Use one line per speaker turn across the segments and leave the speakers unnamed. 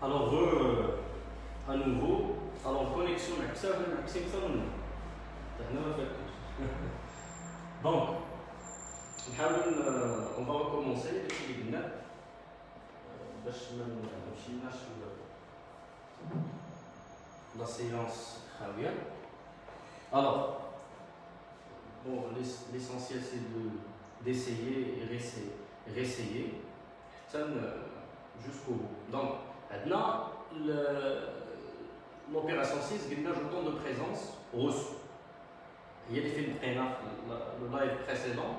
Alors, à nouveau, alors connexion donc, on va recommencer. La séance. Alors, bon, l'essentiel c'est d'essayer et réessayer jusqu'au bout. Donc, maintenant, l'opération 6, il y a un jeton de présence reçu. Il y a des films le live précédent,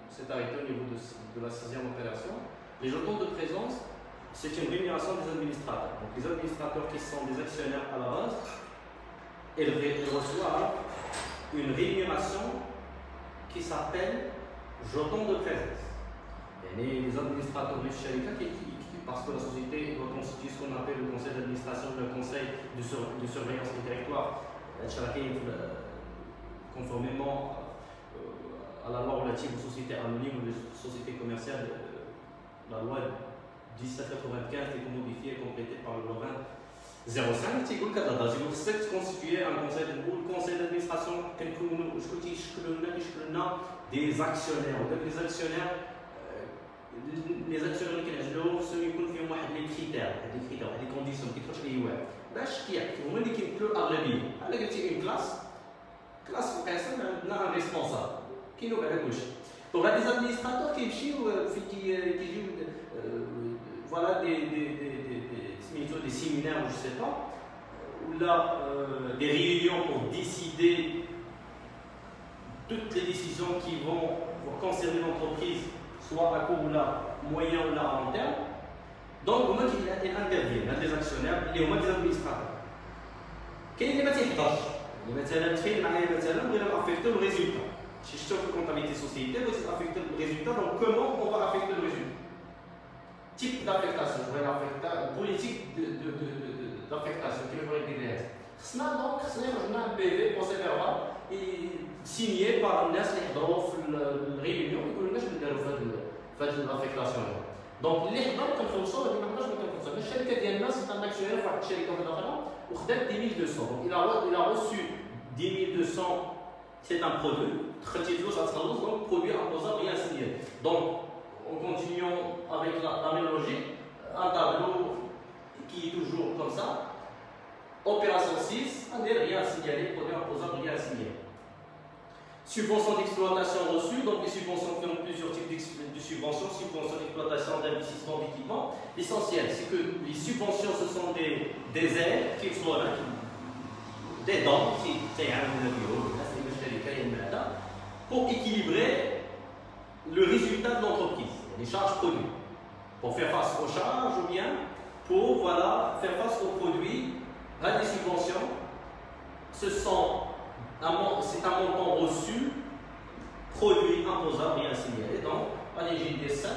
c'est arrêté au niveau de la 6e opération. Les jetons de présence, c'est une rémunération des administrateurs. Donc, les administrateurs qui sont des actionnaires à la base, ils reçoivent une rémunération qui s'appelle jeton de présence. Et les administrateurs de Sharika, parce que la société doit constituer ce qu'on appelle le conseil d'administration, le conseil de surveillance du territoire, conformément à la loi relative aux sociétés anonymes ou aux sociétés commerciales, la loi 1795 est modifiée et complétée par le loi 05. C'est constituer un conseil d'administration des actionnaires. Les actionnaires qui ont des critères, des conditions qui sont les une classe un responsable qui nous donc des administrateurs qui voilà des séminaires, je ne sais pas, ou là des réunions pour décider toutes les décisions qui vont concerner l'entreprise, soit à court ou là, moyen ou là, à long terme. Donc, au moins qu'il intervient, des actionnaires et au moins des administrateurs. Quel est le métier affecter le résultat. Si je suis comptabilité société, vous affecter le résultat. Donc, comment on va affecter le résultat? Type d'affectation, politique d'affectation, qui veut dire donc, on a un PV, procès verbal, signé par les gens qui ont la réunion, et les gens qui ont l'affectation. Donc, les gens qui ont fait c'est un actionnaire qui a 10 200. Donc, il a reçu 10 200, c'est un produit, donc produit imposable rien signé. Donc, en continuant avec la même logique, un tableau qui est toujours comme ça. Opération 6, on n'est rien signalé, produit imposable rien signé. Subvention d'exploitation reçue, donc les subventions qui ont plusieurs types de subventions, subventions d'exploitation, d'investissement, d'équipement. L'essentiel, c'est que les subventions, ce sont des aides qui sont des dons, pour équilibrer le résultat de l'entreprise, les charges produits, pour faire face aux charges ou bien pour faire face aux produits. Là, des subventions, c'est un montant reçu, produit imposable et assimilé. Donc, à l'égide des 7,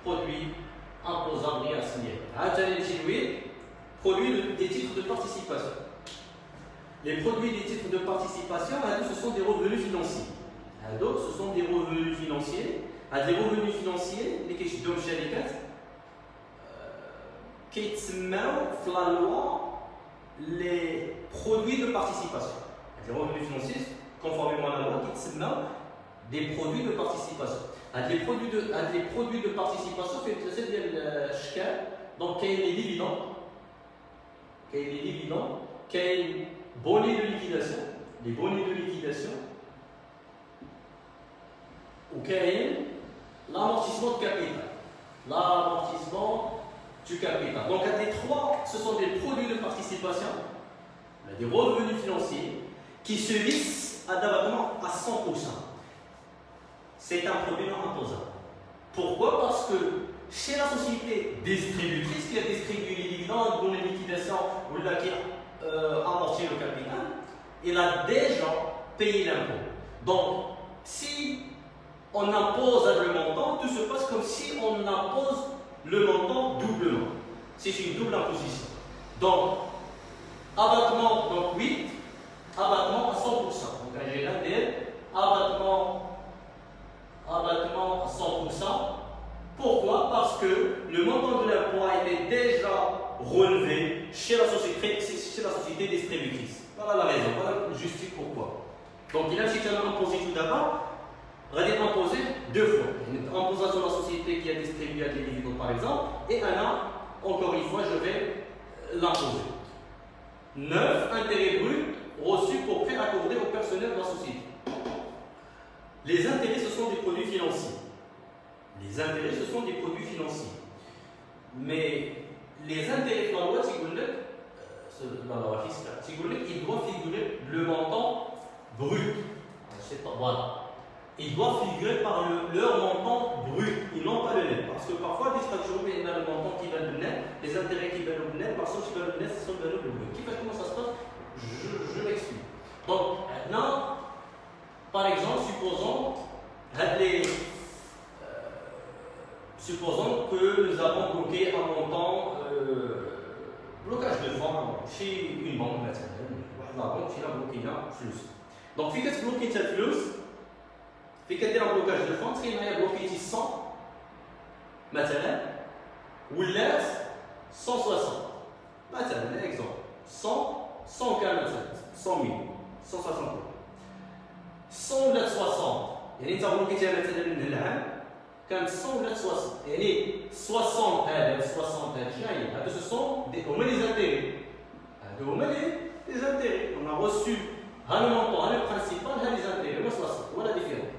produit imposable et assimilé. À l'égide 8, produit des titres de participation. Les produits des titres de participation, ce sont des revenus financiers. Donc, ce sont des revenus financiers. Des revenus financiers, les questions de Sharikat, qui sont dans la loi les produits de participation. Les revenus financiers, conformément à la loi, qui sont des produits de participation. Des produits de participation, c'est le donc, il y a les dividendes, il y a les bonus de liquidation, les bonus de liquidation, ou il y a l'amortissement de capital. L'amortissement du capital. Donc, les trois, ce sont des produits de participation, des revenus financiers qui se lissent à d'abattement à 100%. C'est un produit non imposable. Pourquoi? Parce que chez la société distributrice qui a distribué les dividendes, dont les liquidations, ou qui a amorti le capital, il a déjà payé l'impôt. Donc, si on impose le montant, tout se passe comme si on impose le montant doublement. C'est une double imposition. Donc, abattement donc 8, abattement à 100%. Donc, j'ai là abattement à 100%. Pourquoi? Parce que le montant de l'impôt a été déjà relevé chez la société distributrice. Voilà la raison, voilà le justifié pourquoi. Donc il a imposé tout d'abord, on va imposer deux fois. Une imposition de la société qui a distribué à des dividendes par exemple, et un an, encore une fois, je vais l'imposer. 9 intérêts bruts reçus pour prêts accordés au personnel de la société. Les intérêts, ce sont des produits financiers. Les intérêts, ce sont des produits financiers. Mais les intérêts de la loi, dans la loi fiscale, il doit figurer le montant brut. Voilà. Il doit figurer par leur montant brut et non pas le net. Parce que parfois, des structures, il y a le montant qui va le net, les intérêts qui vont le net, parce que qui va le net, ce sont le brut. Comment ça se passe? Je m'explique. Donc, maintenant, par exemple, supposons que nous avons bloqué un montant, blocage de fonds chez une banque nationale. La banque qui a bloqué un flux. Donc, si vous bloquez cette flux, في كدير ان بلوكاج دو فون تخيل معايا بلوكيتي 100 مثلا ولات 160 مثلا اكزومبل 100 100 مثلا 100,000 160 100 ولات 60 يعني انت بلوكيتيها مثلا من العام كانت 100 ولات 60 يعني 60 هذا 60 هذا شنو هي هادو سو هما لي زانتيري هادو هما لي زانتيري on a reçu ها le montant ها le principal ها les intérêts هما 60 ولا ديفيرون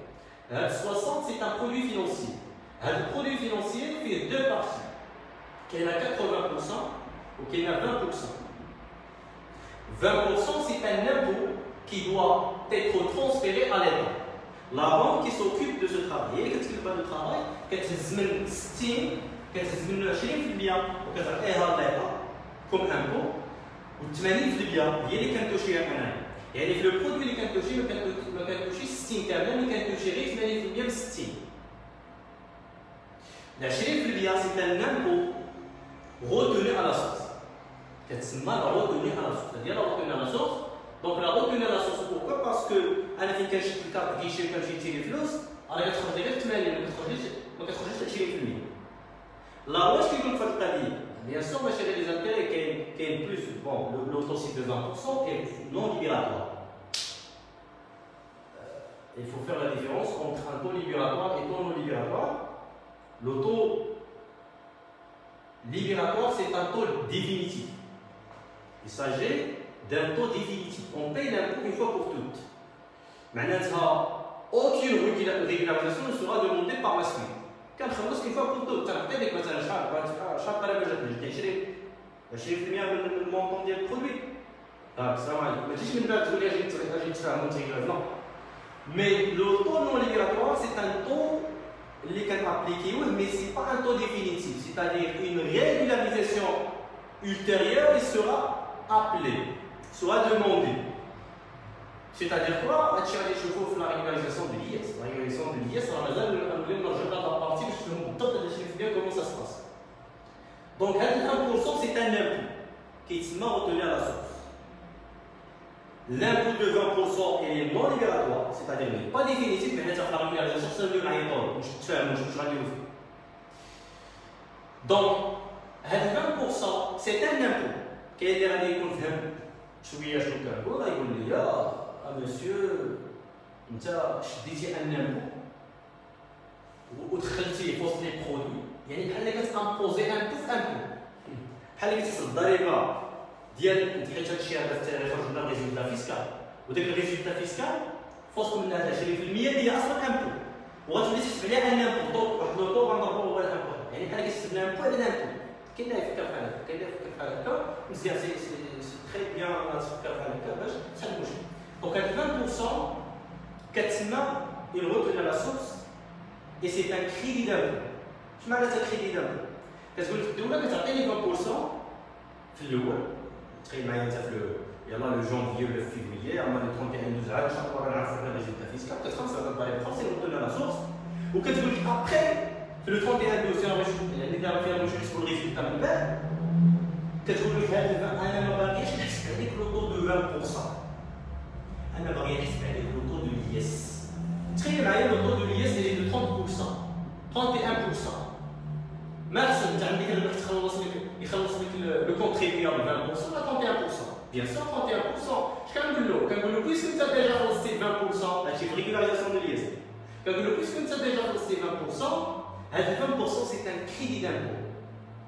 60 c'est un produit financier. Le produit financier fait deux parties. Qu'il y en a 80% ou qu'il y en a 20%. 20% c'est un impôt qui doit être transféré à l'État. La banque qui s'occupe de ce travail, elle ne pas de travail, qu'elle se met 60, qu'elle se met 20% ou qu'elle se à l'État comme impôt, ou 80% هي اللي كنتوشيها حنايا. يعني في البرودوي اللي كنتوشي ما كنتوشيش 60 كامله، ملي كنتوشي غير 80% من 60. ال 20% سي ان امبو retenu à la source. كتسمى لا retenu à la source. C'est-à-dire la retenue à la source. Donc la retenue à la source pourquoi؟ Parce que انا فين كنشد الكارت كيشي كنمشي نشري فلوس، راه كتخرج لي غير 80 ما كتخرجش 20%. لا واش كيقول لك في هذه القضيه؟ Bien sûr, chez les intérêts qui est plus, bon, l'autocycle de 20% est non libératoire. Il faut faire la différence entre un taux libératoire et un taux non libératoire. Le taux libératoire, c'est un taux définitif. Il s'agit d'un taux définitif. On paye l'impôt une fois pour toutes. Maintenant, aucune régularisation ne sera demandée par la suite. كنخلص كيف كنت تعطي لك مثلا شحال قريبه جاتني كنشري 20% من المونطون ديال البرودوي. السلام عليكم. ما تجيش من بعد تقول لي اجي نتفاهم ونتيغ نو. مي لو تو نون ليبراتوار سي ان تو اللي كنابليكيوه مي سي با ان تو ديفينيتيف. C'est-à-dire une régularisation ultérieure sera appelée, sera demandée. C'est-à-dire quoi? هادشي غادي نشوفوه في لا ريغولاريزاسيون دو l'IS. لا ريغولاريزاسيون دو l'IS راه مازال نبغيو نرجعو لهاد لابارتي باش نفهمو بالضبط هادشي bien comment ça se passe. Donc هاد 1% c'est un impôt كيتسمى retenu à la source. L'impôt de 20% est non libératoire, c'est-à-dire n'est pas définitif, mais هاد la régularisation سنولو معايا طول باش تفهموا واش غاديرو فيه. Donc هاد 20% c'est un impôt كاين اللي غادي يكون فهم شويه شنو كنقول غايقول لي مسيو انت شديتي ان امبو ودخلتي في وسط لي برودوي، يعني بحال كتامبوزي امبو في امبو، بحال كتحسب الضريبه ديال حيت هادشي هذا في التاريخ خرج لنا ريزولتا فيسكال، وداك الريزولتا فيسكال في وسط منها 20% اللي هي اصلا امبو، وغتولي تحسب عليها ان امبو واحد لو طوب غنضربو هو الامبو، يعني بحال كتحسب امبو على الامبو. كاين اللي يفكر بحال هكا، كاين اللي يفكر بحال هكا، مزيان سي تري بيان تفكر بحال هكا باش تحل المشكل. Donc à 20%, une retenue à la source et c'est un crédit d'impôt. Je m'arrête à crédit d'impôt. Parce que le domaine que tu as 20%, في الأول تخيل معايا أنت في يلا لو جانفيي ولا في فيفريي أما لو 31 12 عام شهر ورا نعرفوا حنا الريزولتا فيسكال كتخلص هذا الضريبة خاص retenue à la source وكتقول لك أبخي في لو 31 12 يعني دابا فيها باش نحسبوا الريزولتا من بعد كتقول لك هذا أنا ما باغيش نحسب عليك لو طو دو 20%. أنا باغي نحسب عليك لو طو دو l'IS. تخيل معايا لو طو دو l'IS اللي دو 30% 31%. ماكسيم أنت عندك البنك يخلص لك لو كونتريبيابل 20%، Bien sûr, 31%. Je calcule puisque tu as déjà resté 20%, la chiffre régularisation de l'IS. Puisque tu as déjà resté 20%, 20% c'est un crédit d'impôt.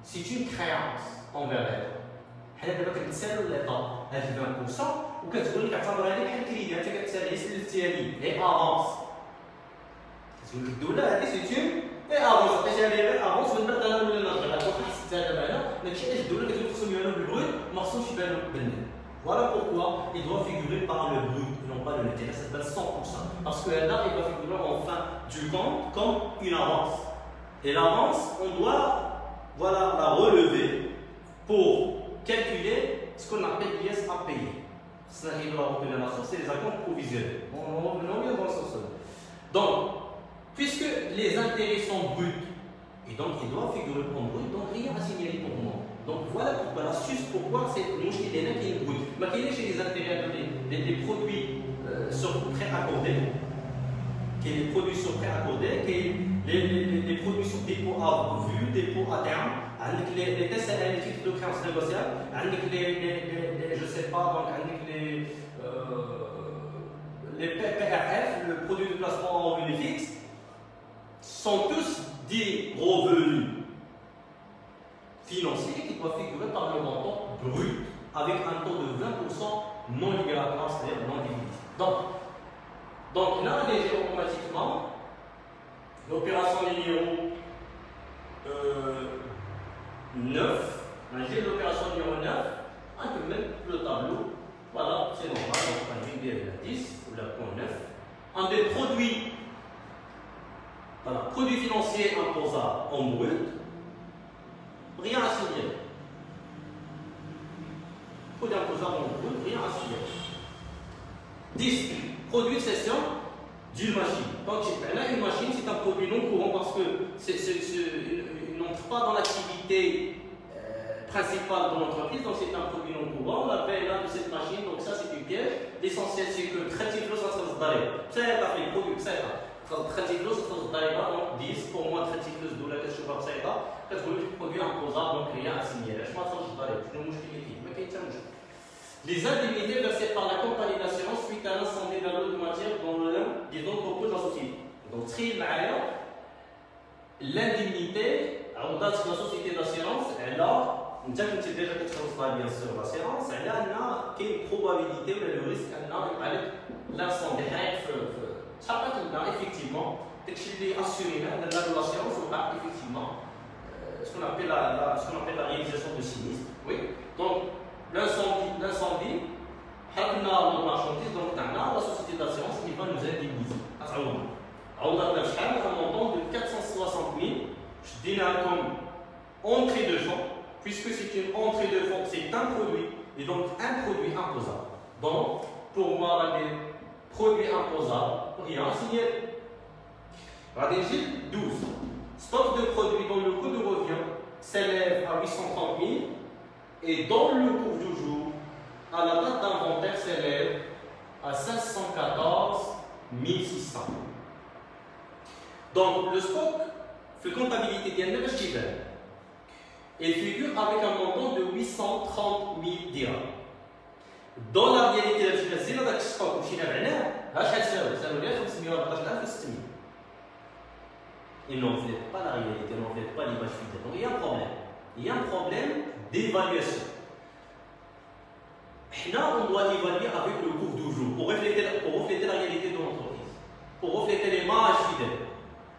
C'est une créance envers l'État. حنا دابا كنتسالوا للإيطا هاد 20% وكتقول لك اعتبرها لي بحال كريدي انت كتسالي سلفتيها لي هي افونس. كتقول لك الدولة هادي سي اون اي افونس عطيتها لي غير افونس من بعد انا نولي نرجع لك واخا حسبتها دابا انا داكشي علاش الدولة كتقول خصهم يبانو بالبروت ما خصهمش يبانو بالنت. Voilà pourquoi il doit figurer par le brut et non pas le net. Ça s'appelle 100%. Parce que là, il doit figurer en fin du compte comme une avance. Et l'avance, on doit la relever pour calculer ce qu'on appelle l'IS à payer. Ça, il doit retenir la source, c'est les acomptes provisionnels. On vient dans ce sens. Donc, puisque les intérêts sont bruts, et donc il doit figurer en brut, donc rien à signaler pour moi. Donc voilà pourquoi l'astuce, pourquoi c'est le mouche qui est là qui est brut. Mais qui est chez les intérêts à donner, des produits sur prêt accordé, qui est les produits sur prêt accordé, qui est les produits sur dépôt à vue, dépôt à terme, avec les tests analytiques de créance négociable, avec je ne sais pas, donc avec les PRF, le produit de placement en revenu fixe, sont tous des revenus financiers qui doivent figurer par le montant brut avec un taux de 20% non libératoire, c'est-à-dire non définitif. Donc là, on a automatiquement l'opération numéro 9. On a l'opération numéro 9, on peut mettre le tableau. Voilà, c'est normal, donc on a la 10 ou la point 9. En des produits, voilà, produits financiers imposables en brut, rien à signaler. Produits imposables en brut, rien à signaler. 10. Produits de cession d'une machine. Donc, là, une machine, c'est un produit non courant parce que il n'entre pas dans l'activité principale de l'entreprise, donc c'est un produit non courant. La PNA de cette machine, donc ça, c'est une piège. L'essentiel, c'est que très ça se passe. Ça, les produits, ça, Tratiflos, donc 10 pour moi, Tratiflos de la question par ça, parce que le produit imposable, donc rien à signaler. Je pense que les indemnités versées par la compagnie d'assurance suite à l'incendie d'un lot de matière dans l'un des entrepôts de la société. Donc, l'indemnité, à la société d'assurance, elle a, déjà bien sûr l'assurance, elle a une probabilité ou le risque avec l'incendie. Effectivement, assuré dans l'assurance, on a effectivement ce qu'on appelle la réalisation de sinistre. Oui. Donc, l'incendie, on a notre marchandise, donc la société d'assurance qui va nous indemniser. On a un montant de 460 000. Je dis là comme entrée de fonds, puisque c'est une entrée de fonds, c'est un produit, et donc un produit imposable. Donc, pour moi, les produits imposables, rien à signaler. Radégil 12. Stock de produits dont le coût de revient s'élève à 830 000 et dont le cours du jour à la date d'inventaire s'élève à 514 600. Donc le stock fait comptabilité d'Yann et figure avec un montant de 830 000 dirhams. Dans la réalité de la Chine, le stock au Chine, ça veut dire 514 600. Il n'en reflète pas la réalité, il n'en reflète pas l'image fidèle. Donc il y a un problème. Il y a un problème d'évaluation. Là, on doit évaluer avec le cours du jour pour refléter la réalité de l'entreprise, pour refléter les marges fidèles.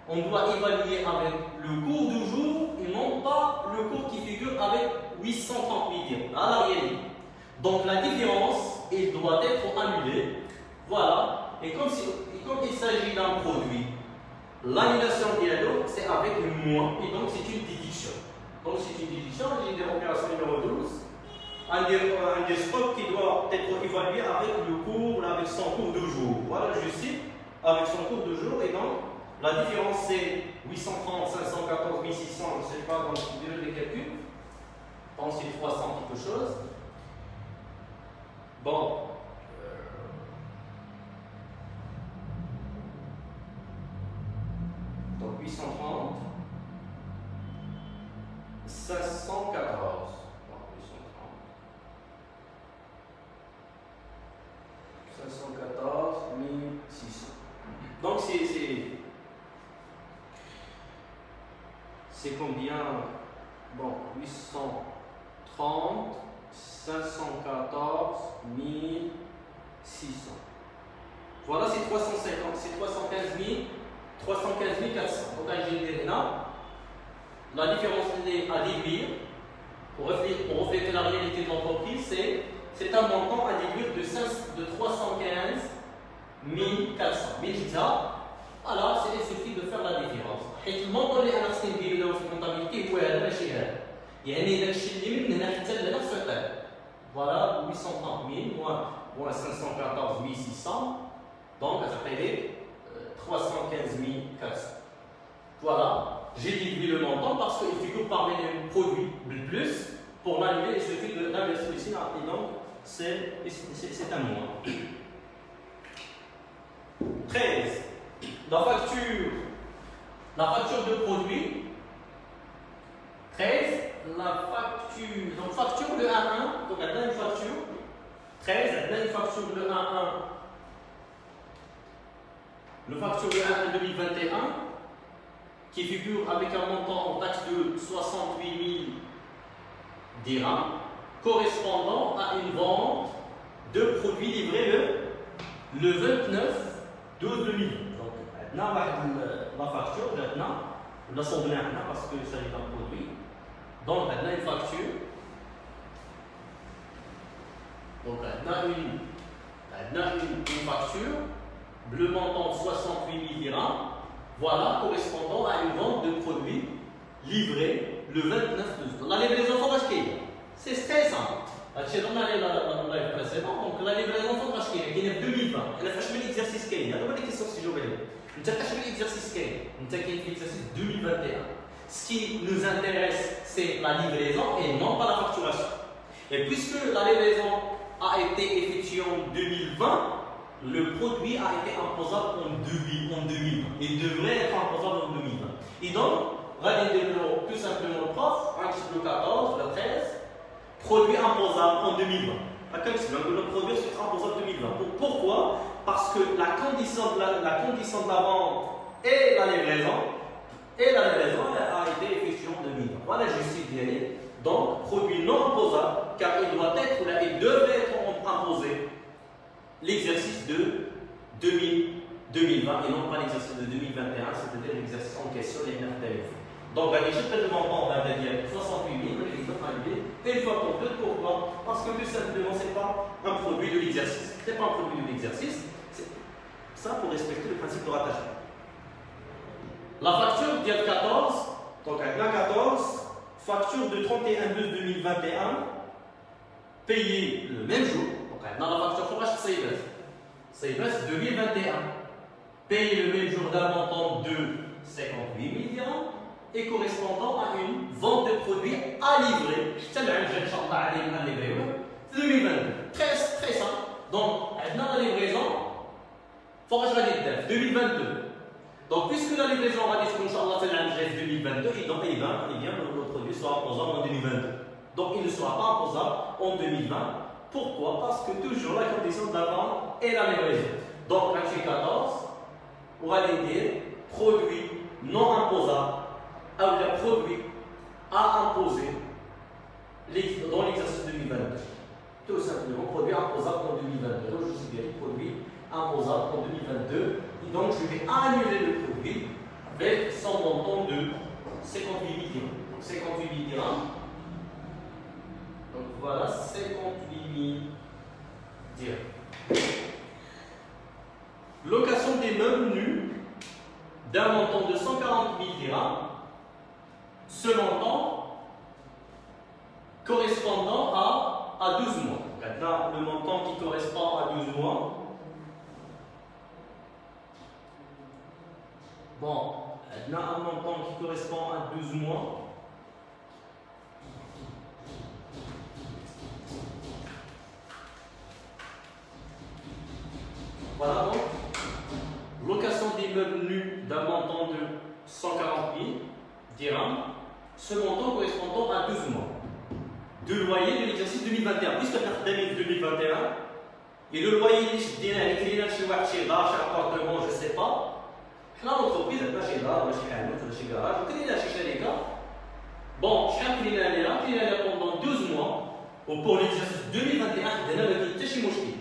On doit évaluer avec le cours du jour et non pas le cours qui figure avec 830 000 à la réalité. Donc la différence, elle doit être annulée. Voilà. Et comme il s'agit d'un produit, l'annulation dialogue, c'est avec le moins, et donc c'est une déduction. Donc c'est une déduction, j'ai une opération numéro 12, un des stocks qui doit être évalué avec le cours, avec son cours de jour. Voilà, je cite, avec son cours de jour, et donc la différence c'est 830, 514, 1600, je ne sais pas, dans le bureau des calculs. Donc c'est 300 quelque chose. Bon. Donc 830, 514. Donc 830, 514 600. Donc c'est combien? Bon, 830, 514 600. Voilà, c'est 350, c'est 315 400. Donc, j'ai là, la différence est à déduire pour refléter la réalité de l'entreprise, c'est un montant à déduire de 315 400. Mais voilà, il suffit de faire la différence. Et le montant اللي انا خصني نديرو له في الكونطابيلتي هو هذا ماشي هذا. يعني داكشي اللي من هنا حتى لهنا خصو يطير. Voilà, 830 000 moins 514 600. Donc, ça fait 315 400. Voilà, j'ai déduit le montant parce qu'il figure parmi les produits plus. Pour l'annuler, il suffit d'inverser ici, et donc c'est un moins. 13. La facture de produit. 13. Donc facture de 1 à 1. Donc, on a une facture. 13, on a une facture de 1 à 1. Le facture de 1 à 2021 qui figure avec un montant en taxe de 68 000 dirhams correspondant à une vente de produits livrés le 29/12/2020. Donc, on a la facture, on a son bien parce qu'il s'agit d'un produit. Donc, on a une facture. Donc, on a une facture. Le montant 68 000 dirhams, voilà, correspondant à une vente de produits livrés le 29/12. La livraison c'est très simple. On a live précédent, donc la livraison qui est 2020. Elle a fait l'exercice qui est. Il y a des questions si je veux dire. On a fait l'exercice qui est. On a fait l'exercice 2021. Ce qui nous intéresse, c'est la livraison et non pas la facturation. Et puisque la livraison a été effectuée en 2020, le produit a été imposable en 2020. Il devrait être imposable en 2020. Et donc, regardez tout simplement le prof, article 14, le 13, produit imposable en 2020. Le produit sera imposable en 2020. Pourquoi? Parce que la condition de la vente et la livraison a été effectuée en 2020. Voilà, je suis bien. Donc, produit non imposable, car il devrait être imposé l'exercice de 2020 et non pas l'exercice de 2021, c'est-à-dire l'exercice en question des nerfs. Donc, je vais le montant, on va dire 68 000, et une fois pour deux, pourquoi? Parce que tout simplement, ce n'est pas un produit de l'exercice. Ce n'est pas un produit de l'exercice, c'est ça pour respecter le principe de rattachement. La facture d'IAD 14, donc avec la 14, facture de 31/12/2021, payée le même jour. Dans la facture chômage, c'est 2021. Paye le même jour d'un montant de 58 000 dirhams et correspondant à une vente de produits à livrer. 2022. Très simple. Donc, dans la livraison, il faut rajouter 2022. Donc, puisque la livraison va dire qu'Inch'Allah, c'est 2022, et donc, le produit sera imposable en 2022. Donc, il ne sera pas imposable en 2020. Pourquoi? Parce que toujours la condition de la vente est la livraison. Donc, l'article 14, on va dire produit non imposable, le produit à imposer dans l'exercice 2022. Tout simplement, produit imposable en 2022. Donc, je suis bien produit imposable en 2022. Et donc, je vais annuler le produit avec son montant de 58 000 dirhams. Donc, 58 000 dirhams. Donc, voilà, 58 000 dirhams. Location des meubles nus d'un montant de 140 000 dirhams. Ce montant correspondant à 12 mois. Maintenant, le montant qui correspond à 12 mois. Bon, maintenant, un montant qui correspond à 12 mois. Voilà donc, location des meubles nus d'un montant de 140 000 dirhams, ce montant correspondant à 12 mois de loyer de l'exercice 2021. Puisque la 2021, Et le loyer, je dis, il y a chez appartement, je ne sais pas. Là, l'entreprise, elle chez là, chez garage, il y a chez bon, chaque année, il y a pendant 12 mois, ou pour l'exercice 2021, il y a chez Mouchki.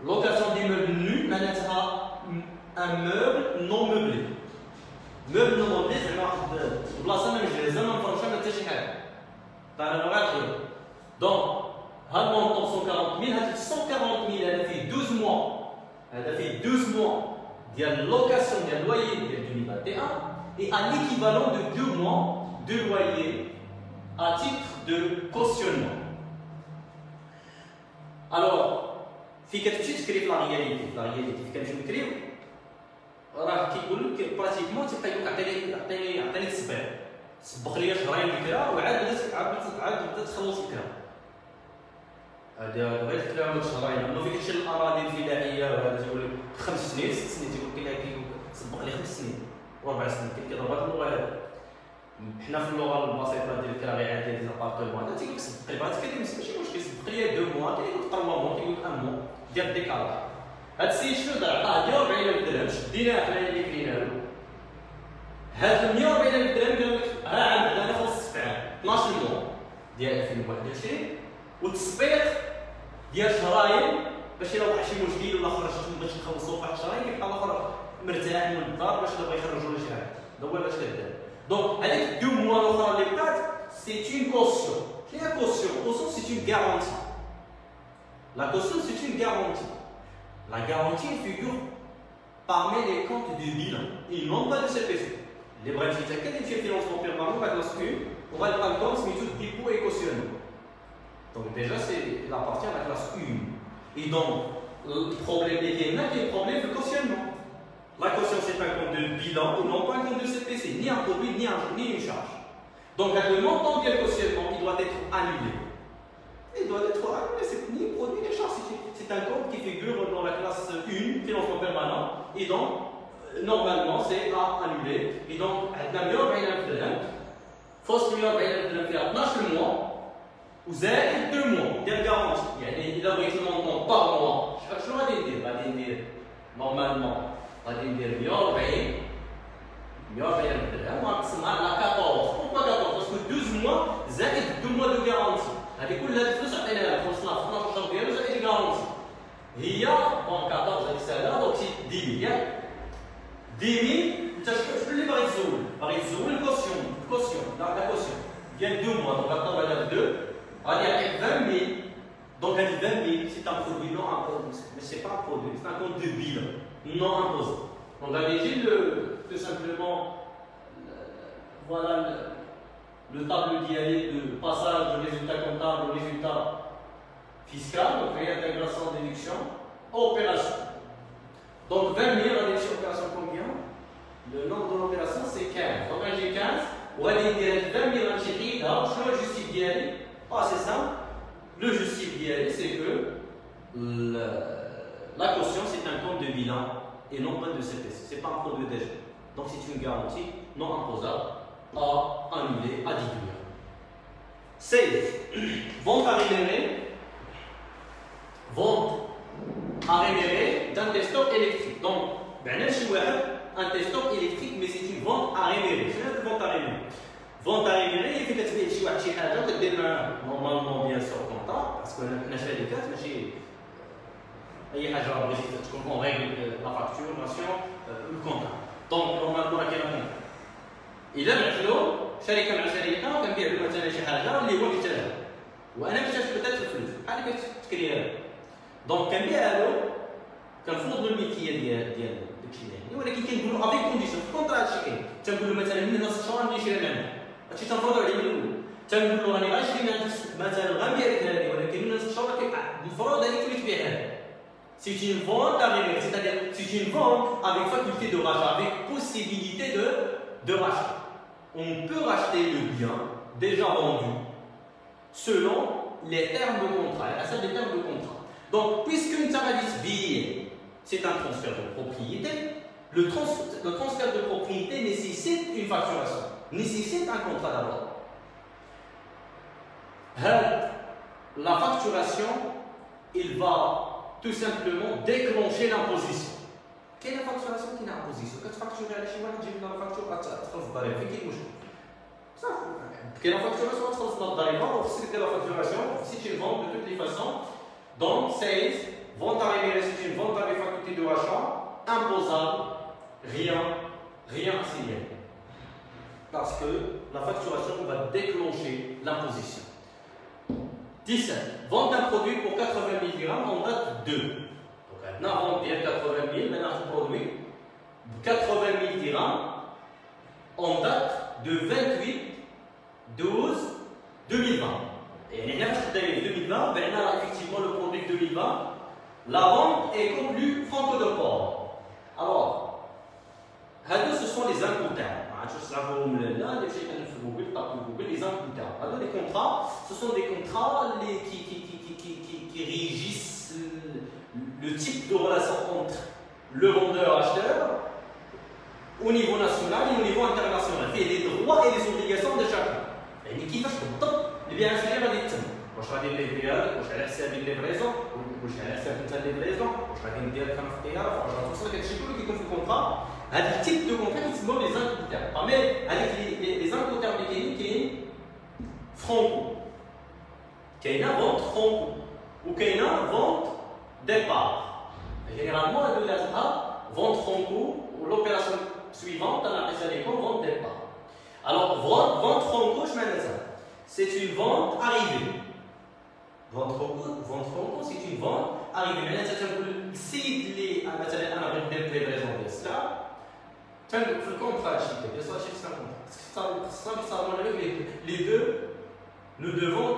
Location d'immeuble nu, un meuble non meublé. Meuble non meublé, c'est la semaine, je les ai même pas chez donc, le montant 140 000, 140 000, elle a fait 12 mois. Elle a fait 12 mois de location de loyer de 2021 et à l'équivalent de 2 mois de loyer à titre de cautionnement. Alors, في كتشري la réalité, كنمشيو راه كيقول لك براتيكمون تيبقى عطيني السبع سبق لي شهرين الكرا وعاد بدات تخلص الكرا. هذا بغيت الكلام شهرين اما فيك تشري الاراضي الفلاحيه وهذا تيقول لك 5 سنين 6 سنين تيقول لك سبق لي 5 سنين و4 سنين كيضرب هذه اللغه هذه. حنا في اللغه البسيطه ديال الكراغي عاديه ديال الابارتمون هذا تيقول لك سبق لي بغات كلمه ماشي مشكل سبق لي 2 موا كيقول لك 3 موا كيقول لك 1 موا ديال ديكالاج. هاد السيد شنو دار عطاه 140,000 درهم شديناه حنا اللي كرينا له هاد 140,000 درهم قال لك ها عندنا انا خلصت في عام 12 موا ديال 2021 والتصبيط ديال شهرين باش الا وقع شي مشكل ولا خرجت باش نخلصوا واحد شهرين كيبقى الاخر مرتاح من الدار باش الا بغا يخرجوا له شي حاجه. هذا هو باش كدير. دونك هذيك 2 موا الاخرى اللي بقات سي اون كوسيون. شنو هي كوسيون؟ كوسيون سي اون غارونتي. لا كوسيون سي اون غارونتي. La garantie figure parmi les comptes du bilan et non pas de CPC. Les brefs quel est le financement permanent la classe 1, on va le prendre comme méthode dépôt et cautionnement. Donc déjà, il appartient à la classe 1. Et donc, le problème était là, qui est le problème de cautionnement. La caution, c'est un compte de bilan et non pas un compte de CPC, ni un produit, ni une charge. Donc, le montant de cautionnement, il doit être annulé. Il doit être annulé, c'est ni produit ni charge. C'est un compte qui figure dans la classe 1, financement permanent, et donc, normalement, c'est à annuler. Et donc, il y a 140,000 درهم فوسط 140,000 درهم فيها 12 mois وزائد 2 mois ديال garantie. يعني إذا بغيت المونطون باغ موا شنو غادي ندير؟ غادي ندير نورمالمون غادي ندير 140,000 درهم ونقسمها على 14. Pourquoi 14 Parce que 12 mois زائد 2 mois de garantie. هذه كل هذه الفلوس عطيناها خلصنا في 12 شهر ديالو زائد غارونتي. هي بون 14 هذيك الساعه دونك سي 10,000 ياك 10,000 انت شنو اللي باغي تزول؟ باغي تزول الكوسيون لا كوسيون ديال 2 موا دونك غطاو على 2 غادي يعطيك 20,000 دونك هذه 20,000 سي ان برودوي نون امبوزي مي سي با ان برودوي سي ان كونت دو بيلان نون امبوزي دونك غادي يجي tout simplement voilà le tableau dialecte de passage du résultat comptable au résultat fiscal, donc réintégration, déduction, opération. Donc 20 000, on a dit opération combien? Le nombre de l'opération c'est 15. Donc j'ai 15, on va dire 20 000 en chérie, là, je le justifie d'y c'est simple. Le justif d'y c'est que la caution c'est un compte de bilan et non pas de CPC. Ce n'est pas un produit déjà. Donc c'est une garantie non imposable à annuler, à diluer. 16. Vente à rémunérer. Vente à rémunérer d'un testeur électrique. Donc, un testeur électrique, mais c'est une vente à rémunérer. C'est une vente à rémunérer. Vente à rémunérer, il faut que tu aies normalement bien sûr contrat, parce que la chaîne des cartes, il y a on règle la facturation, le contrat. Donc, normalement, il y a un contrat. إذا بعت له شركة مع شركة وكنبيع له مثلا شي حاجة اللي هو كيحتاجها وأنا كنحتاج بدات الفلوس بحال اللي كتكريها له دونك كنبيعها له كنفوض له الملكية ديال داكشي اللي عندي ولكن كنقول له افيك كونديسيون في الكونترا هادشي كاين تنقول له مثلا من هنا 6 شهور غادي نشري من عندك هادشي تنفرضو عليه من الأول تنقول له راني غنشري من عندك مثلا غنبيع لك هذه ولكن من هنا 6 شهور مفروض عليك اللي تبيعها لي. C'est une vente à rémunérer, c'est-à-dire c'est une vente avec faculté de rachat, avec possibilité de rachat. On peut racheter le bien déjà vendu selon les termes de contrat, la salle des termes de contrat. Donc, puisqu'une service billet, c'est un transfert de propriété, le transfert de propriété nécessite une facturation, nécessite un contrat d'abord. La facturation il va tout simplement déclencher l'imposition. Quelle est la facturation qui est l'imposition? Quand tu factures à la chinoise, tu dis que la facture à 30 balles. Quelle est la quelle est la facturation à 30 balles? C'est la facturation, c'est une vente de toutes les façons. Donc, sales, vente à rémunérer, c'est une vente avec faculté de rachat, imposable, rien à signaler. Parce que la facturation va déclencher l'imposition. 17. Vente d'un produit pour 80 000 dirhams en date 2. Donc, maintenant, vente bien 80 000, maintenant, je produis 80 000 dirhams en date de 28 12 2020. Et nous avons 2020, ben là, effectivement, le produit 2020, la vente est conclue franco de port. Alors, ce sont les incoterms. Les incoterms. Les contrats, ce sont des contrats qui régissent le type de relation entre le vendeur-acheteur au niveau national et au niveau international. Il y a les droits et les obligations de chacun. Qui fait اللي بيعرف غادي يتم واش غادي نليف ديالك واش على حساب الليفريزون واش على حساب انت الليفريزون واش غادي ندير لك انا في الطياره واش غادي توصلك هادشي كله كيكون في الكونطرا. هذا التيب دو كونطرا كيسموه لي زانكوتيرم. بامي هذيك لي زانكوتيرم اللي كاين فرونكو، كاينه فونت فرونكو وكاينه فونت ديبار. جينيرالمون هادو اللي عندها فونت فرونكو ولوبيراسيون سويفونت انا عطيتها لكم فونت ديبار. Alors, vente franco, je mets ça. C'est une vente arrivée. Vente franco, c'est une vente arrivée. Maintenant, si les مثلا انا بغيت ندير ليفريزون ديال السلعه في الكونترا شي ديال صافي شي كونترا صافي les deux nous devons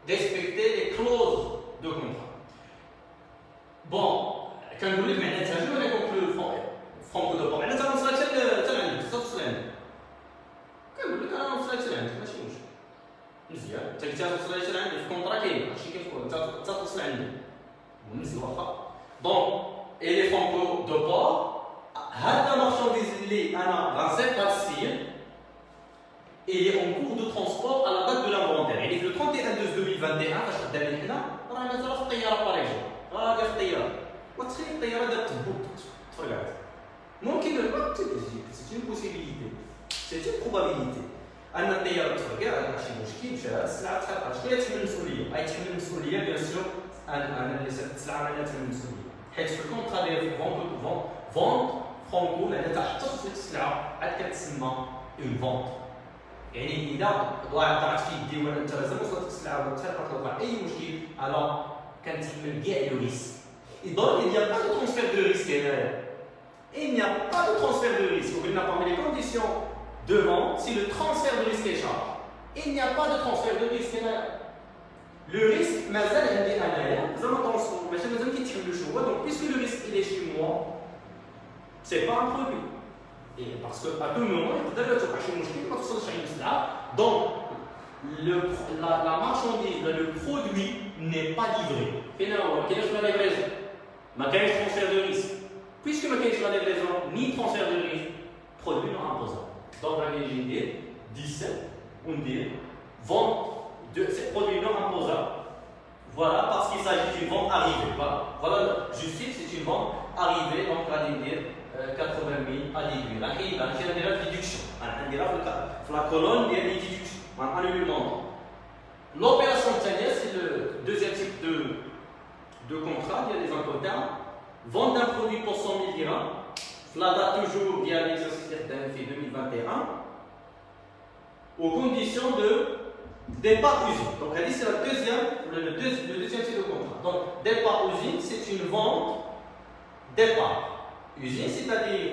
respecter les clauses de contrat. Bon, كنقول لك معناتها شنو غادي يكون فرانكو دو بور. معناتها وصلت حتى لعندك توصل عندك. كنقول لك انا وصلت لعندك ماشي مشكل. مزيان، انت قلت توصل عندي في الكونترا كاين هادشي كيفكون انت توصل عندي. مزيان واخا. دونك اي لي فرانكو دو بور هذا مارشانديز اللي انا غنسيق هاد السيد il est en cours de transport à la date de l'inventaire. يعني في 31/12/2021 فاش خدامين حنا راه مازال في الطياره باريزون غادي في الطياره وتخيل الطياره دابا تبوط تفرقعت. ممكن ما تجي سي اون بوسيبيليتي سي اون بروبابيليتي ان الطياره تفرقع ماشي مشكل مشات السلعه تحرقت. شكون اللي يتحمل المسؤوليه؟ غيتحمل المسؤوليه بيان سور انا اللي سرقت السلعه انا اللي نتحمل المسؤوليه حيت في الكونترا ديال فونت فرانكو معناتها حتى توصلك السلعه عاد كتسمى اون فونت. يعني اذا ضاعت في يدي وانا انت لازم وصلت السلعه ولا تحرقت ولا وقع اي مشكل الوغ كنتحمل كاع لو ريسك. Donc, il n'y a pas de transfert de risque. Il n'y a pas de transfert de risque. On n'a pas mis les conditions de vente si le transfert de risque est chargé. Il n'y a pas de transfert de risque. Le risque, donc puisque le risque il est chez moi, c'est pas un produit. Et parce qu'à tout moment, il peut être donc la marchandise, le produit n'est pas livré. Quelle est la livraison? Ma caisse transfert de risque. Puisque ma caisse la livraison ni transfert de risque, produit non imposable. Donc la LGD 17, on dit vente de ces produits non imposables. Voilà parce qu'il s'agit d'une vente arrivée. Voilà, justice, c'est une vente arrivée, donc on va dire 80 000 à déduire. Là, il y a la déduction. On dira la colonne, il y a des déductions. On annule le montant. L'opération tanière, c'est le deuxième type de contrat, il y a des incoterms. Vente d'un produit pour 100 000 dirhams, la date toujours via l'exercice d'AMF 2021, aux conditions de départ usine. Donc, c'est le deuxième type de contrat. Donc, départ usine, c'est une vente départ. Usine, c'est-à-dire,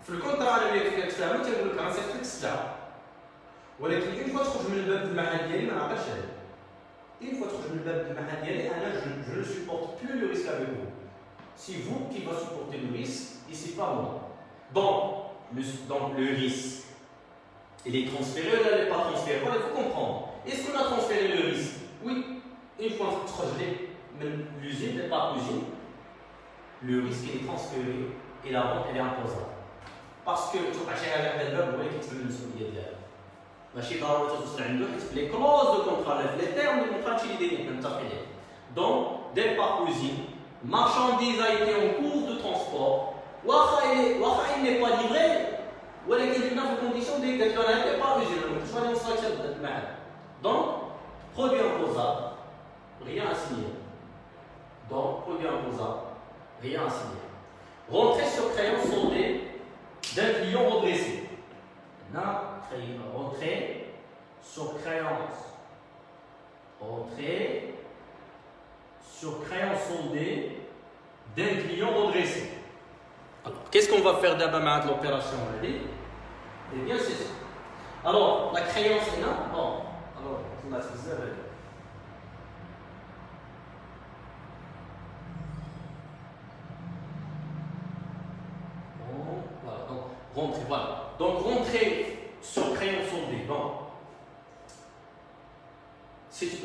le contrat avec l'extérieur, tu as le cancer extérieur. ولكن une fois تخرج من الباب المحل ديالي ما نعقلش عليه. Une fois تخرج من الباب المحل ديالي انا je ne supporte plus le risque avec vous. Si vous qui va supporter le risque, et c'est pas moi. Donc le risque, il est transféré ou il n'est pas transféré? Voilà, il faut comprendre. Est-ce qu'on a transféré le risque? Oui. Une fois تخرج من l'usine, départ usine, le risque il est transféré et la vente elle est imposable. Parce que توقع شي حاجه على الباب هو اللي كيتحمل المسؤوليه ديالها. ماشي ضروري توصل عنده حيت لي كلوز دو كونترا لي تيرم دو كونترا هادشي اللي دايرين حنا متفقين عليه. Donc, départ usine, marchandise a été en cours de transport, il n'est pas livré, ou il est dans les conditions de départ usine. Donc, produit imposable, rien à signer. Donc, produit imposable, rien à signer. Rentrée sur créance soldée d'un client redressé. Rentrée sur créance. Rentrée sur créance soldée d'un client redressé. Alors, qu'est-ce qu'on va faire d'abord avec l'opération? Eh bien, c'est ça. Alors, la créance est là. Bon, alors, on a ce que ça veut dire. Voilà, donc, rentrer, voilà. Donc, rentrer sur créance soldée. Bon.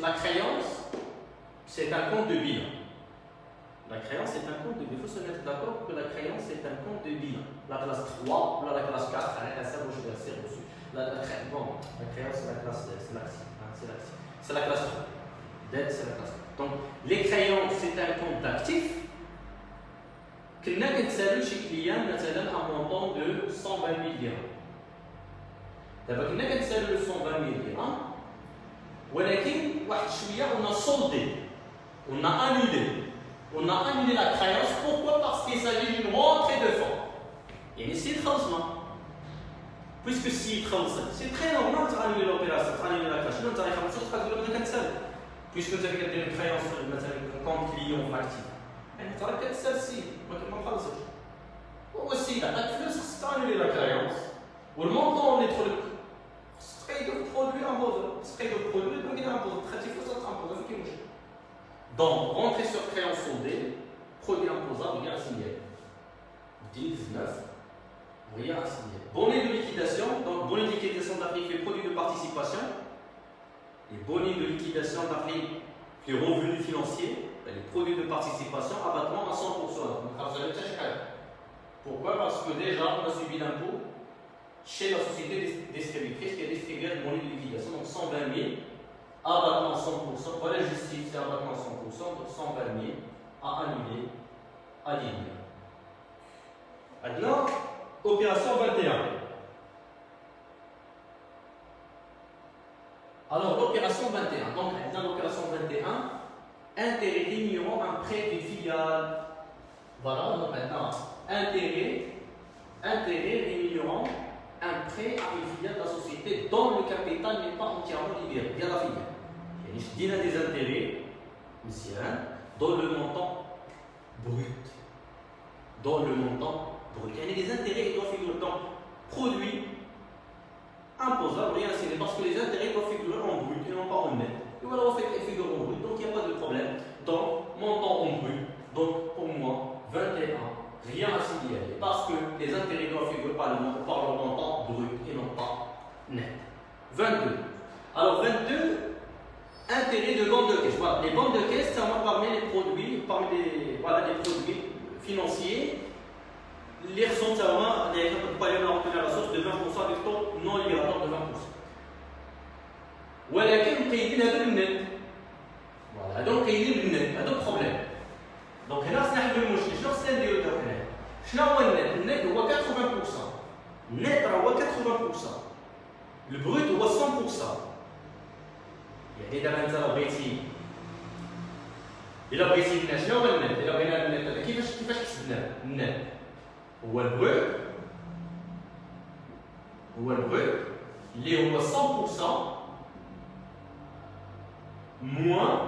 La créance, c'est un compte de bilan. La créance est un compte de bilan. Il faut se mettre d'accord que la créance est un compte de bilan. La classe 3, la classe 4, la créance, c'est la classe, c'est la classe 3. Dette, c'est la classe 4. Donc, les créances, c'est un compte d'actifs. كنا كنتسالو شي كليان مثلا ان مونطون دو 120 000 درهم. دابا كنا كنتسالو 120 000 درهم ولكن واحد شويه on a soldé, on a annulé la créance. Pourquoi? Parce qu'il s'agit d'une rentrée de fonds. يعني سي خلصنا. Puisque si خلصت, c'est très normal d'annuler l'opération, d'annuler la créance. شنو انت غيخلصوا تقدروا بدنا كنتسالو. Puisque انت كدير كريونس مثلا كونت كليون اكتيف. يعني ترى كتسال السيد ما خلصش. هو السيد عطاك فلوس خصك تانولي لا كريونس والمونطون اللي دخل خصك تقيدو برودوي امبوزو. تقيدو برودوي دونك إلا امبوزو تخاتي فلوس تامبوزو في كاين مشكل. Donc, rentrer sur créance soldée, produit imposable, rien à signer. 19, rien à signer. Bonnet de liquidation, donc bonnet de liquidation d'Afrique les produits de participation. Les bonnets de liquidation d'Afrique les revenus financiers, les produits de participation, abattement à 100%. Pourquoi? Parce que déjà, on a subi l'impôt chez la société distributrice qui a distribué le monnaie de liquidation, donc 120 000, abattement à 100%. Voilà, justice, c'est abattement à 100%, donc 120 000 à annuler, à diminuer. Maintenant, opération 21. Alors, l'opération 21. Donc, dans l'opération 21, intérêt rémunérant un prêt d'une filiale. Voilà, donc maintenant, intérêt rémunérant un prêt à une filiale de la société dont le capital n'est pas entièrement libéré via la filiale. Il y a des intérêts, dans le montant brut. Dans le montant brut. Il y a des intérêts qui doivent figurer dans produit imposable, rien à signer, parce que les intérêts doivent figurer en brut et non pas en net. Et voilà, on fait qu'elles figurent en brut, donc il n'y a pas de problème. Donc, montant en brut, donc pour moi, 21, rien à signaler, parce que les intérêts doivent figurer par le montant brut et non pas net. 22. Alors, 22, intérêts de banque de caisse. Voilà, les banques de caisse, c'est parmi les produits, les produits financiers. Les ressources, c'est vraiment les obtenir la source de 20% avec taux non libératoire de 20%. ولكن مقيدين هذا بالنت. فوالا هذا مقيدين بالنت، هذا البروبليم. دونك هنا خصنا نحلوا المشكل، شنو خصنا نديرو دابا هنا؟ شنو هو النت؟ النت هو 80%. النت راه هو 80%. البروت هو 100%. يعني دابا انت راه بغيتي إلا بغيتي النت، شنو هو النت؟ إلا بغينا النت هذا كيفاش حسبناه؟ النت هو البروت اللي هو 100% moins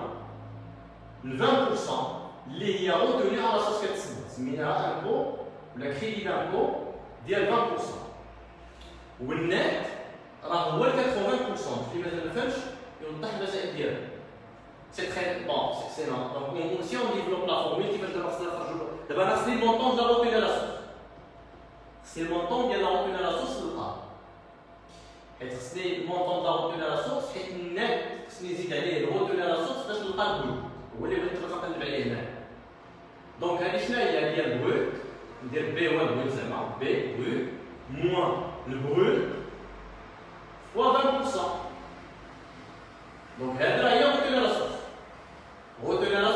le 20% اللي هي retenu à la source كتسمى سميناها impôt ولا crédit d'impôt ديال 20%. والنت راه هو 80%. اللي مثلا ما فهمش يوضح المسائل ديالها. سي تري بون سي نون. دونك si on développe la formule كيفاش دابا خصنا نخرجوا دابا انا خصني المونطون ديال la retenue à la source. C'est le montant de la retenue à la source le A. Et c'est le montant de la retenue à la source et net, c'est les retenue à la source باش نلقى البروت. هو اللي بغيت نقلب عليه هنا. دونك هذه شنو هي؟ هي البروت. ندير بي هو البروت زعما بي بروت موان البروت فوا 20%. دونك هذه راه هي retenue à la source. Retenue à la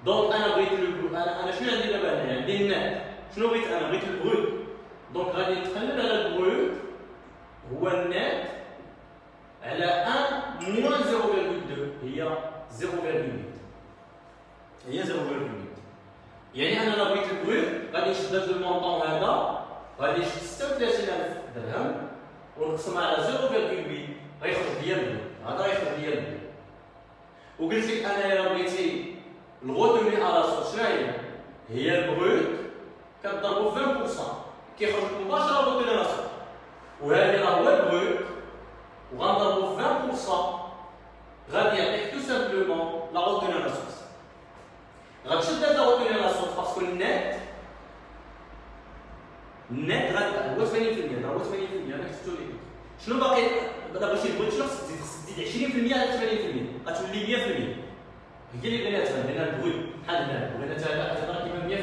دونك انا بغيت انا شنو عندي دابا هنا عندي النت شنو بغيت انا بغيت البروت دونك غادي نتقلب على البروت هو النت على 1 موان 0.2 هي 0.8 هي 0.8 يعني انا الا بغيت البروت غادي نشد هذا المونطون هذا غادي نشد 36000 درهم ونقسمها على 0.8 غيخرج ليا البروت هذا غيخرج ليا البروت وقلت لك انا الا بغيتي الغوتوني على صوت شنو هي البروت كتضربو في 20% كيخرج مباشره الغوتوني على صوت وهذا راه هو البروت وغنضربو في 20% غادي يعطيك تو سامبلومون لا غوتوني على صوت غتشد هاد لا غوتوني على صوت باسكو النت غاد هو 80% راه هو 80% انا كتبتو لك شنو باقي دابا شي البروت شنو خصك تزيد 20% على 80% غتولي 100% هي اللي بغيناها بغينا البروت بحال هنا بغينا هذا راه كيما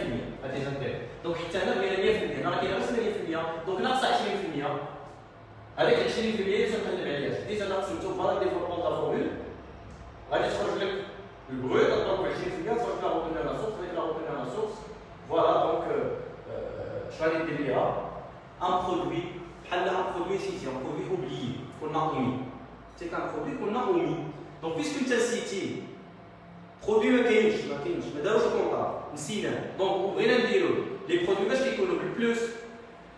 100% هادي زنتير دونك حتى انا بغينا 100% راه كاينه غير 80% دونك ناقصه 20% هذيك 20% اللي تنقلب عليها ديت انا قسمتو فوالا ديفلوبمون دا فورمول غادي تخرج لك البروت تضرب 20% تخرج لا غوتوني على سورس هذيك لا غوتوني على سورس فوالا دونك اش غادي دير ليها ان برودوي بحال ان برودوي سيتي ان برودوي اوبليي كنا اومي سي ان برودوي كنا اومي دونك بيسكو انت سيتي برودوي ما كاينش ما داروش الكونطار نسيناه دونك بغينا نديرو لي برودوي باش كيكونوا بالبلوس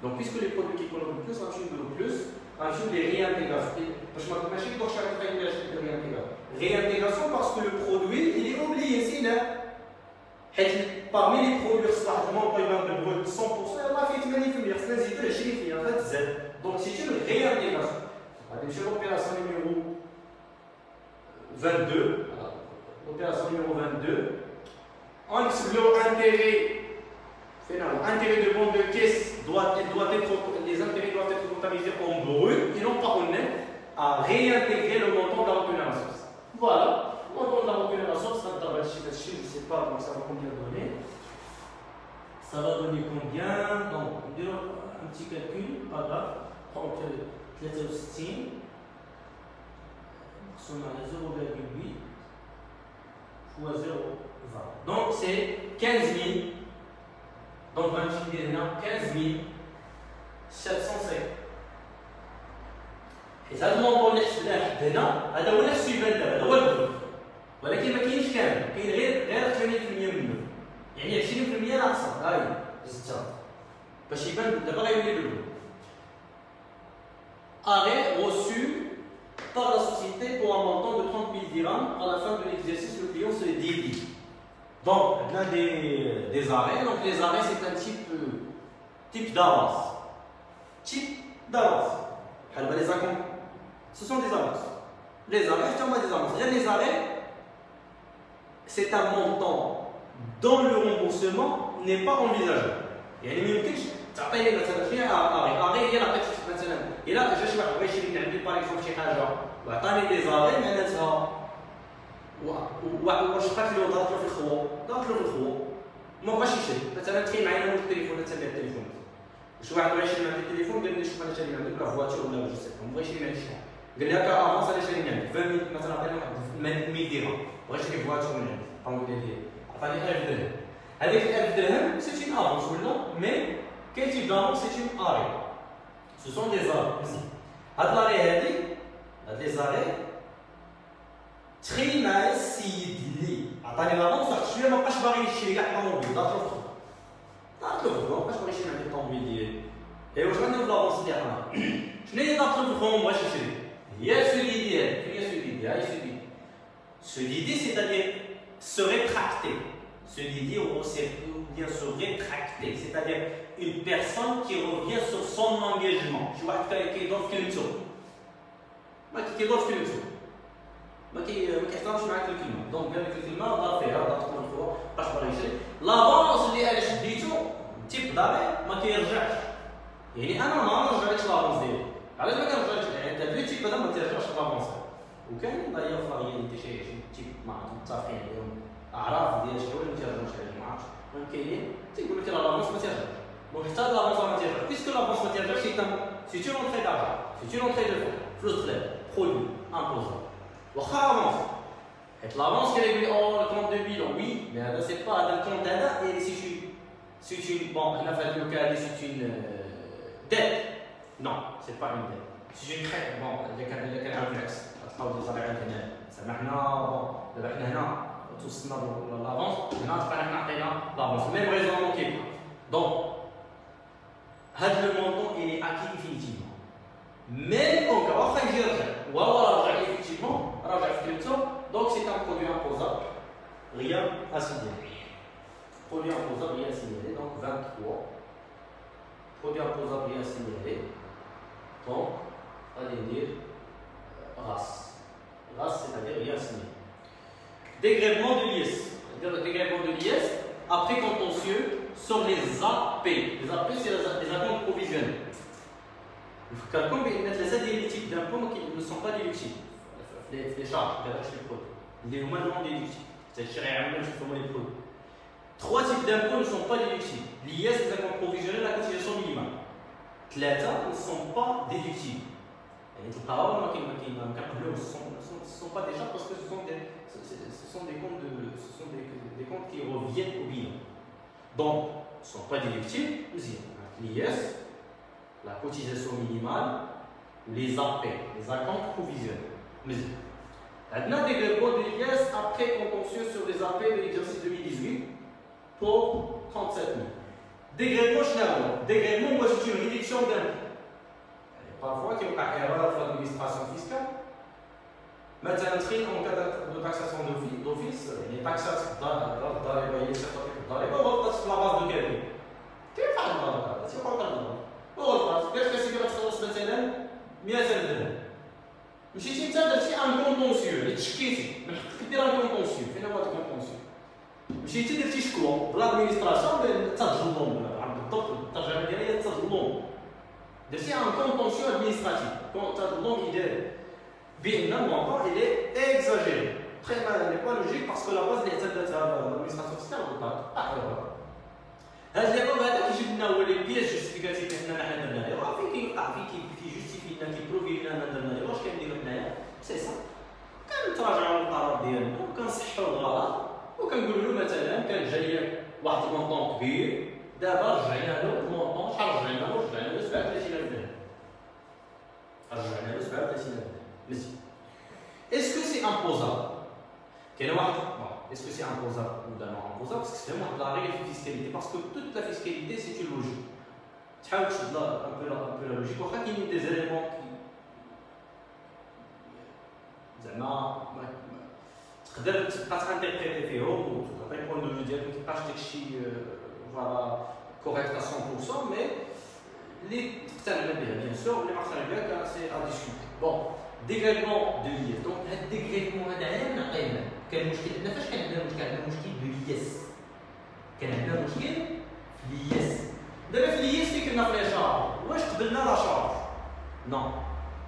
دونك بيسكو لي برودوي كيكونوا بالبلوس غنمشيو نديرو بلوس غنمشيو لي ريانتيغاسيون باش ماشي دوك شحال كاين ريانتيغاسيون باسكو لو برودوي il est oublié نسيناه حيت parmi les produits صباح المونطو يبان بالبروت 100% راه فيه 80% خصنا نزيدو 20% غادي تزاد دونك سي اون ريانتيغاسيون غادي نمشيو لوبيراسيون نيميرو 22 l'opération numéro 22, en excluant intérêt, intérêt de bon de caisse, les intérêts doivent être comptabilisés en brut et non pas en net, à réintégrer le montant de la retenue à la source. Voilà, le montant de la retenue à la source, je ne sais pas donc ça va combien donner. Ça va donner combien? Donc, on dirait un petit calcul, pas grave. Donc, 63, on a 0,8. fois 0,20. Donc c'est 15 000. Donc on va utiliser 15 750. Et ça demande qu'on نحسبناه هنا هذا هو نفس يبان دابا هذا هو البروت ولكن ما كاينش كامل كاين غير 80% منه يعني 20% ناقصه هاي زدتها باش يبان دابا غيولي بالبروت. Arrêt reçu par la société pour un montant de 30 000 dirhams. À la fin de l'exercice, le client se dédie. Donc, l'un des arrêts. Donc, les arrêts, c'est un type d'avance. Type d'avance. Ce sont des avances. Les arrêts, c'est des avances. Les arrêts, c'est un montant dont le remboursement n'est pas envisageable. Il y a des minutes. تعطيني مثلا شنو اري هي عطيت مثلا الا جا شي واحد بغى يشري من عندي باغ اكزومبل شي حاجه وعطاني دي زاري معناتها واش بقات له دارت له في الخو ما بغاش يشري مثلا تخيل معايا انا التليفون انت بيع التليفون شي واحد بغى يشري من عندي التليفون قال لي شوف انا شاري من عندك لا فواتور ولا جو سي بغا يشري من عندي شحال قال لي هكا افونس انا شاري من عندك 20 مثلا عطاني واحد 100 درهم بغا يشري فواتور من عندي بانك ديال لي عطاني 1000 درهم هذيك 1000 درهم سي اون افونس ولا مي Quel type d'avance? C'est une arrêt. Ce sont des arrêts. هاد l'arrêt هادي les arrêts تخيل معايا السيد اللي عطاني لافونس واحد شويه ما بقاش باغي يشري كاع الطوموبيل دارت له ما بقاش باغي يشري عندي الطوموبيل ديالي ايوا واش غندير بالافونس اللي عطاني شنو هي دارت له ما بغاش يشري هي سوليدي هي سوليدي هاي سوليدي سوليدي c'est-à-dire se rétracter سوليدي ou bien se rétracter c'est-à-dire une personne qui revient sur son engagement. Je vois qu'il doit faire le tour. qui doit faire le tour. ما كيحترمش معاك الكلمه دونك قال لك الكلمه ضرب فيها ضربت مرفوع باش باغي يشري لافونس اللي انا شديتو تيب داري ما كيرجعش يعني انا ما نرجعلكش لافونس ديالي علاش ما كنرجعلكش يعني انت بغيت تيب هذا ما ترجعش لافونس وكاين ضايع في الرياليتي شي تيب ما متفقين عليهم اعراف ديال شحال ما تيرجعوش عليه ما عرفتش كاينين تيقول لك لافونس ما تيرجعش وحتى لافونس ما تيرجعش بيسكو لافونس ما تيرجعش سي اون اونتري دارجون سي اون اونتري دو فلوس دخل برودوي امبوزون واخا افونس L'avance, qu'elle est le compte de bilan, oui, mais c'est pas dans le compte d'Anna, et c'est une. Bon, on a fait le cas, c'est une dette. Non, c'est pas une dette. C'est une traite. Bon, il y a un réflexe. سمحنا دابا حنا هنا توصلنا لافونس هنا تبقى حنا عطينا لافونس ميم ريزونمون كيبقى دونك هاد لو مونطون il est acquis définitivement même en cas واخا يجي يرجع وهو رجع effectivement راجع في كلمته donc c'est un produit imposable rien à signaler produit imposable rien à signaler donc 23 produit imposable rien à signaler donc allez dire race race, c'est-à-dire rien signé. Dégrèvement de l'IS. Dégrèvement de l'IS, après contentieux sur les AP. Les AP, c'est les acomptes provisionnels. Quelqu'un qui met les aides des types d'impôts qui ne sont pas déductibles. Les charges, les produits. Les humains non déductibles. C'est-à-dire les produits. 3 types d'impôts ne sont pas déductibles. L'IS, les acomptes provisionnels, la cotisation minimale. 3 ne sont pas déductibles. Et les paroles qui ne sont pas déjà parce que ce sont des comptes qui reviennent au bilan. Donc, ce ne sont pas déductibles. L'IS, la cotisation minimale, les AP, les acomptes provisionnels. On a des dégrèvements de l'IS après contentieux sur les AP de l'exercice 2018 pour 37 000. Dégrèvement général. Dégrèvement, moi c'est une réduction d'impôt. Parfois, il y a une erreur dans l'administration fiscale. Maintenant, en cas de taxation d'office, les taxations dans les loyers, dans les loyers, on va sur la base de quel prix? Quel est le cas? C'est quoi le cas? Qu'est-ce que c'est que la taxation nationale? 100 درهم. مشيتي انت درتي ان كونطونسيو، تشكيتي، من حقك دير ان كونطونسيو، فين هو الكونطونسيو؟ مشيتي درتي شكوى لادمينستراسيون تظلم، بالضبط الترجمه ديالها هي تظلم. درتي ان كونطونسيو ادمينستراتيف، تظلم اداري. بان المونطون il est exagéré. Très mal, il n'est pas logique parce que la base اللي اعتمدتها l'administration fiscale غلطات. هاد ليرور هذا كيجيب لنا هو لي بيس جوستيفيكاتيف اللي حنا درنا ليرور فين كيوقع فين كيجوستيفي لنا كيبروفي لنا انا درنا ليرور اش كنديرو حنايا سي سا كنتراجعوا للقرار ديالنا وكنصححوا الغلط وكنقولوا له مثلا كان جاي واحد المونطون كبير دابا رجعنا له المونطون شحال رجعنا له 37000 درهم رجعنا له 37000 درهم مزيان est-ce que c'est imposable كاين واحد est-ce que c'est imposable ou non imposable parce que c'est vraiment la règle de fiscalité parce que toute la fiscalité c'est une logique. Tu as un peu la logique. Il y a des éléments qui تقدر تانتربريتي فيهم وتعطي بوان دو فيو ديالك ما تبقاش داكشي فوالا كوريكت 100% mais اللي تقتنع بها bien sûr واللي ما اقتنع بها سي ا ديسكوتي. بون dégrèvement de l'IS. Donc, le dégrèvement de l'IS, quel مشكل؟ عندنا فاش كان عندنا مشكل؟ عندنا مشكل باليس. كان عندنا مشكل في اليس. دابا في اليس فين كنا في لاشارج؟ واش قبلنا لا شارج؟ نو.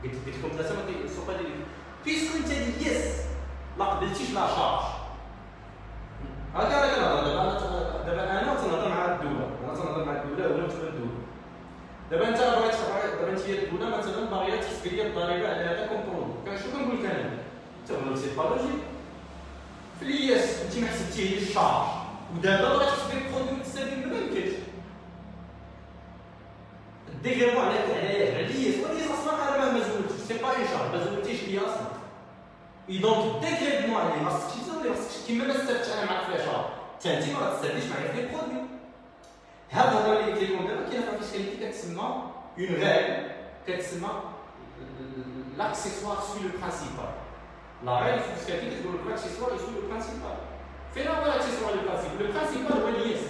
قلت لكم ثلاثة ما سو با دير. بيسكو أنت اليس ما قبلتيش لا شارج. هكا أنا كنهضر دابا أنا تنهضر مع الدولة، أنا تنهضر مع الدولة ولا متبع الدولة. دابا انت بغيت دابا انت هي الدوله مثلا باغيه تحسب لي الضريبه على هذا كومبرون شنو كنقول لك انا؟ تقول سي با لوجيك في الياس انت ما حسبتيهش الشارج ودابا بغيت تحسب لي البرودوي تستافد ما يمكنش الديغريمون على الياس والياس اصلا انا ما زولتش سي با اون شارج ما زولتيش ليا اصلا اي دونك الديغريمون عليه خاصك تزول خاصك كيما ما استفدتش انا معاك في الشارج حتى انت ما غتستافديش معايا في البرودوي. هذا هو اللي قلت لكم دابا كاينه في الفيسكاليتي كتسمى اون ريغل كتسمى لاكسيسوار سوي لو برانسيبال. لا ريغل في الفيسكاليتي كتقول لك لاكسيسوار يسوي لو برانسيبال. فين هو لاكسيسوار لو برانسيبال؟ لو برانسيبال هو الياس.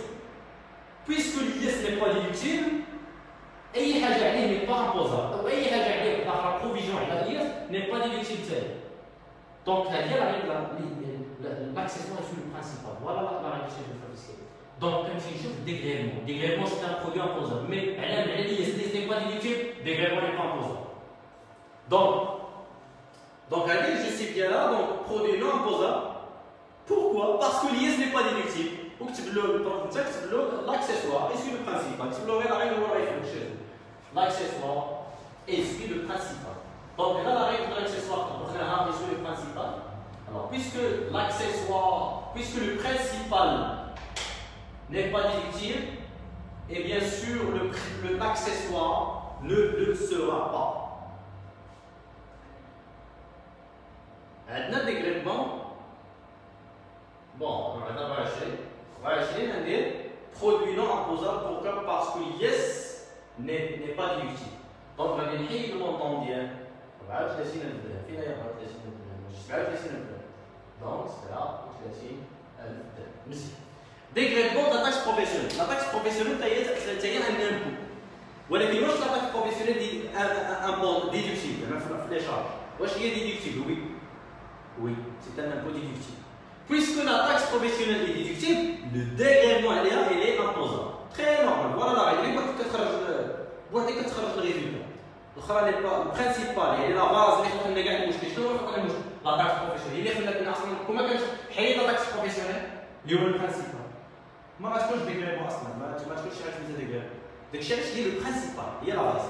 بويسكو الياس ني با ديدكتيبل اي حاجه عليه ني با امبوزابل او اي حاجه عليه داخل بروفيزيون على الياس ني با ديدكتيبل ثاني. دونك هذه هي لا ريغل لاكسيسوار يسوي لو برانسيبال فوالا لا ريغل في الفيسكاليتي. Donc, comme je dis, dégrèvement. Dégrèvement, c'est un produit imposable. Mais, elle n'est pas déductible, dégrèvement n'est pas imposable. Donc, elle dit, je suis bien là, donc, produit non imposable. Pourquoi? Parce que l'IS n'est pas déductible. Donc, tu veux l'accessoire, et suit le principal. Tu veux la règle ou la règle chez vous. L'accessoire, et suit le principal. Donc, là, la règle de l'accessoire, on va faire un suit le principal. Alors, puisque l'accessoire, puisque le principal n'est pas déductible, et bien sûr l'accessoire ne le sera pas. Un dégrèvement, bon, on va acheter un produit non imposable. Pourquoi? Parce que yes n'est pas déductible. Donc, on va dire le montant bien. Donc, c'est là, dégrèvement de la taxe professionnelle. La taxe professionnelle, c'est un impôt. ولكن واش لا taxe professionnelle un impôt déductible في les charges. واش هي déductible? Oui. Oui, c'est un impôt déductible. Puisque la taxe professionnelle est déductible, le dégrèvement elle est imposable. Très normal. Voilà la règle. Il faut que tu le résultat. Le principal, et la base, la taxe professionnelle. Comment tu la taxe professionnelle? Le principal. ما غاتكونش ديغريمون اصلا ما تكونش شي حاجه مثل ديغريمون داكشي علاش هي لو برينسيبال هي لا باز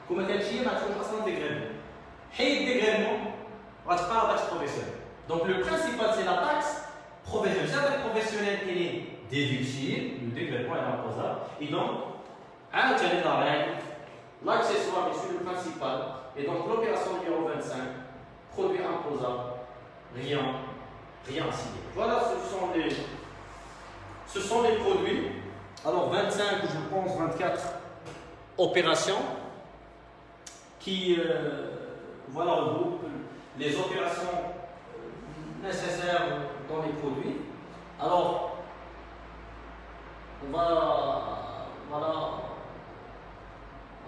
كما كانت هي ما تكونش اصلا ديغريمون حيد ديغريمون غتبقى لا تاكس بروفيسيونيل دونك لو برينسيبال سي لا تاكس بروفيسيونيل لا تاكس بروفيسيونيل اللي déductible le dégrèvement est imposable et donc عاوتاني la règle l'accessoire est sur le principal et donc l'opération numéro 25 produit imposable rien à signer. Voilà, ce sont les produits. Alors 25, je pense 24 opérations qui voilà, regroupent les opérations nécessaires dans les produits. Alors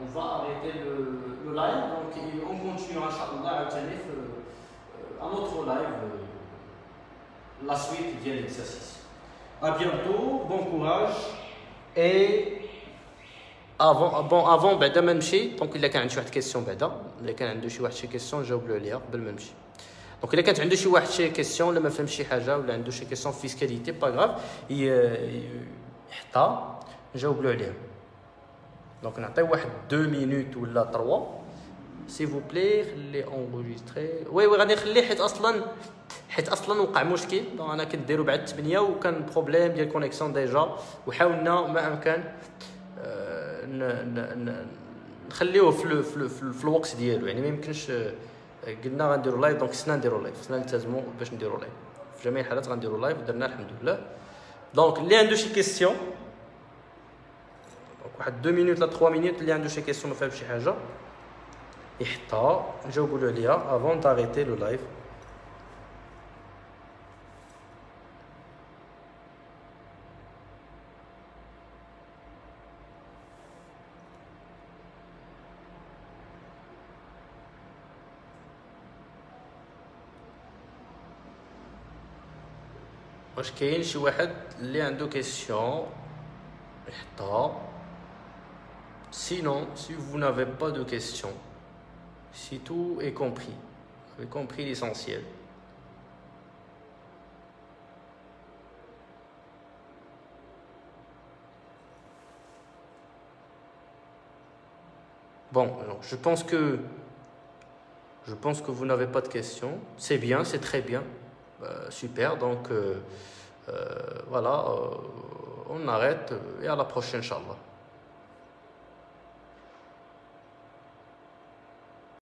on va arrêter le live, donc on continuera Inch'Allah à notre live la suite de l'exercice. À bientôt, bon courage et avant بعدا ما نمشي دونك الا كان عنده شي واحد كيسيون بعدا الا كان عنده شي واحد شي كيسيون نجاوب له عليها قبل ما نمشي دونك الا كانت عنده شي واحد شي كيسيون ولا ما فهمش شي حاجه ولا عنده شي كيسيون فيسكاليتي با غاف يحطها نجاوب له عليها دونك نعطي واحد 2 مينوت ولا 3 سي فو بلي خليه اونغيستري وي غادي نخليه حيت اصلا وقع مشكل دونك انا كنديرو بعد 8 وكان بروبليم ديال كونيكسيون ديجا وحاولنا ما امكن نخليوه في الوقت ديالو يعني ما يمكنش قلنا غنديرو لايف دونك خصنا نديرو لايف خصنا نلتزموا باش نديرو لايف في جميع الحالات غنديرو لايف ودرنا الحمد لله دونك اللي عنده شي كيسيون دونك واحد 2 مينوت لا 3 مينوت اللي عنده شي كيسيون ما فاهم شي حاجه يحطها نجاوبوا له عليها افون داريتي لو لايف واش كاين شي واحد اللي عنده كيسيون يحطها sinon si vous n'avez pas de questions si tout est compris vous avez compris l'essentiel bon alors, je pense que vous n'avez pas de questions c'est bien c'est très bien super donc voilà on arrête et à la prochaine inchallah